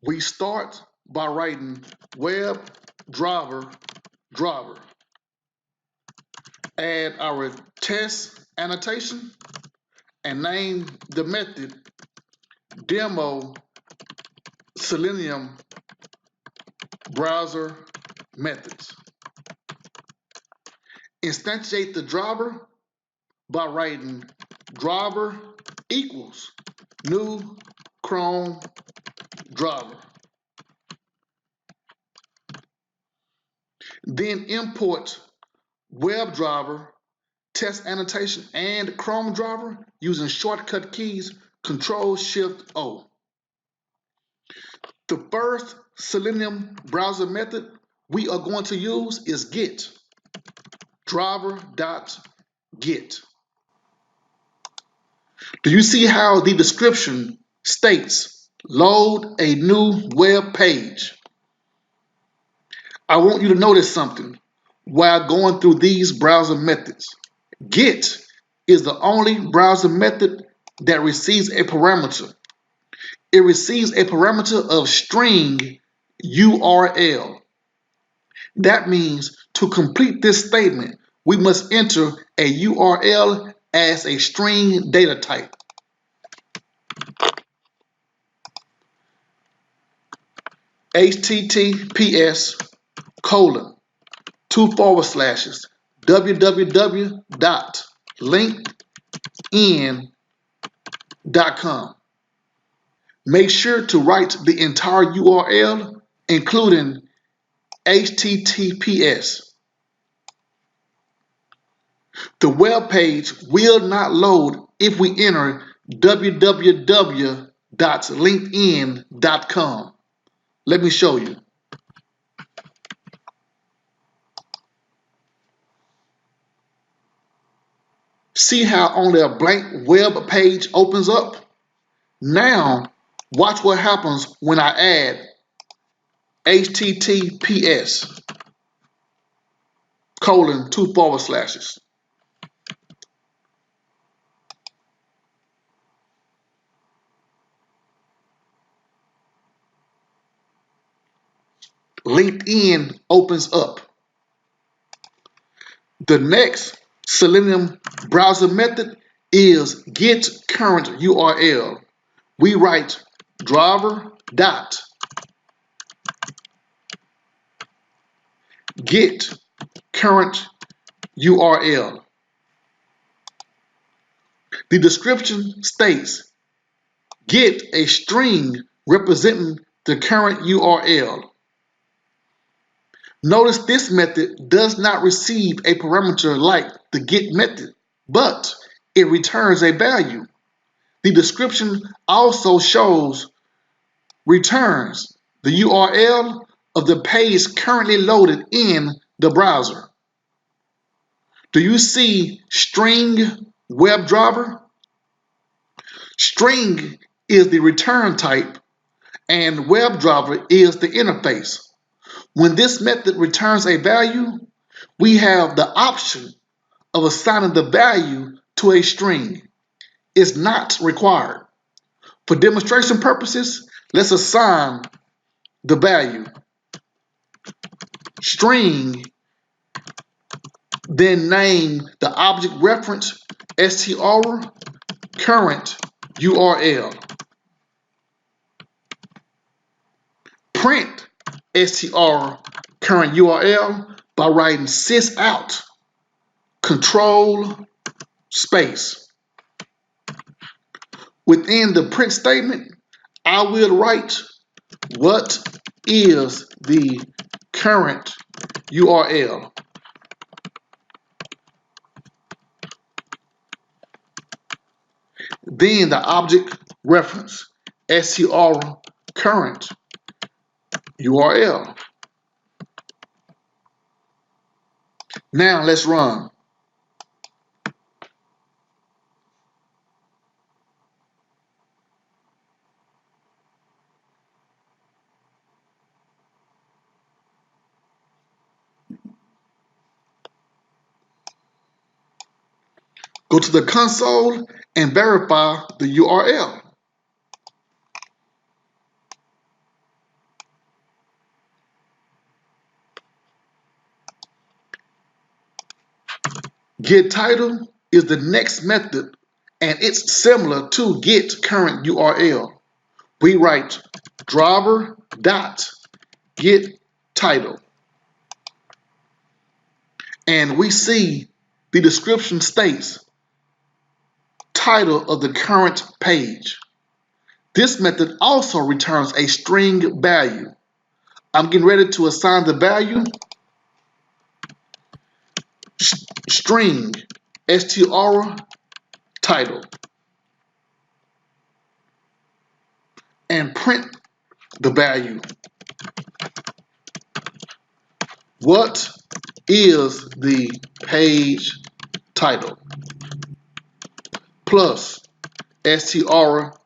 We start by writing web driver, add our test annotation, and name the method demo Selenium browser methods. Instantiate the driver by writing driver equals new Chrome driver. Then import WebDriver, test annotation, and Chrome driver using shortcut keys Control-Shift-O. The first Selenium browser method we are going to use is get driver.get. Do you see how the description states load a new web page? I want you to notice something while going through these browser methods. Get is the only browser method that receives a parameter. It receives a parameter of string URL. That means to complete this statement, we must enter a URL as a string data type. https://www.linkedin.com. Make sure to write the entire URL, including HTTPS. The web page will not load if we enter www.linkedin.com. Let me show you. See how only a blank web page opens up? Now, watch what happens when I add https://. LinkedIn opens up. The next Selenium browser method is get current URL. We write driver dot get current URL. The description states get a string representing the current URL. Notice this method does not receive a parameter like the get method, but it returns a value. The description also shows returns the URL of the page currently loaded in the browser. Do you see string WebDriver? String is the return type and WebDriver is the interface. When this method returns a value, we have the option of assigning the value to a string. It's not required. For demonstration purposes, let's assign the value string, then name the object reference str current URL. Print str current URL by writing sysout control space. Within the print statement, I will write what is the current URL. Then the object reference str current URL. Now let's run. Go to the console and verify the URL. Get title is the next method, and it's similar to get current URL. We write driver dot get title, and we see the description states title of the current page. This method also returns a string value. I'm getting ready to assign the value string str title and print the value. What is the page title? Plus strtitle.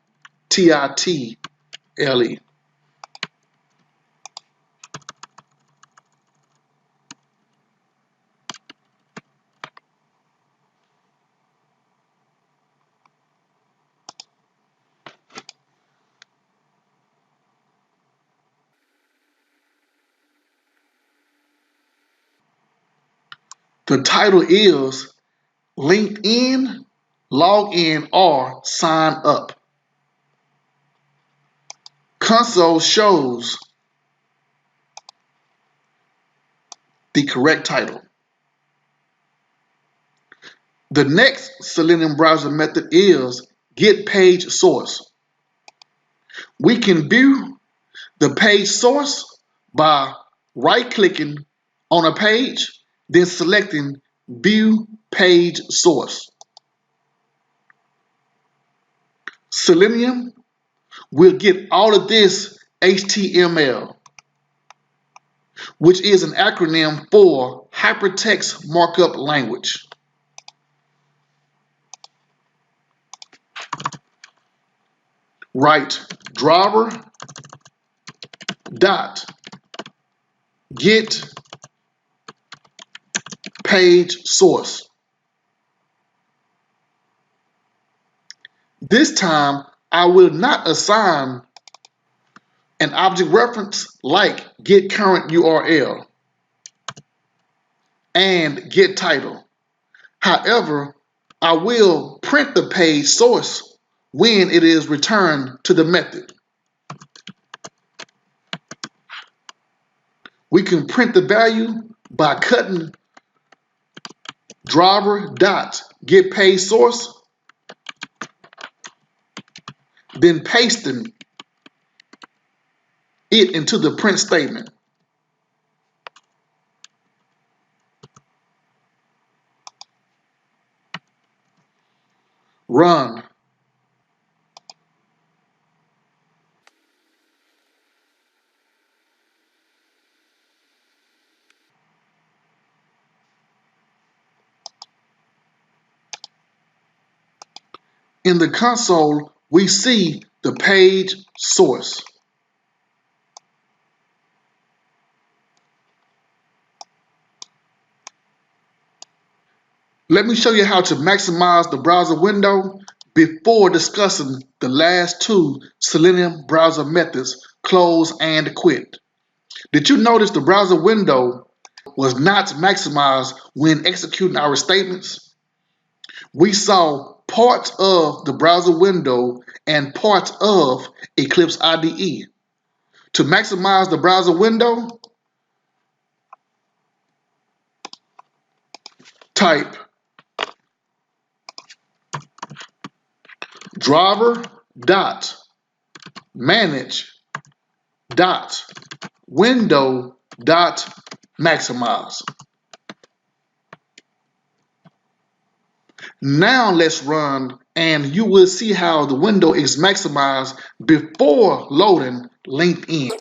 The title is LinkedIn, log in, or sign up. Console shows the correct title. The next Selenium browser method is get page source. We can view the page source by right-clicking on a page, then selecting View Page Source. Selenium will get all of this HTML, which is an acronym for Hypertext Markup Language. Write driver dot get page source. This time, I will not assign an object reference like get current URL and get title. However, I will print the page source when it is returned to the method. We can print the value by cutting driver dot get page source, then pasting it into the print statement. Run. In the console, we see the page source. Let me show you how to maximize the browser window before discussing the last two Selenium browser methods, close and quit. Did you notice the browser window was not maximized when executing our statements? We saw parts of the browser window and parts of Eclipse IDE. To maximize the browser window, type driver dot manage dot window dot maximize. Now let's run and you will see how the window is maximized before loading LinkedIn.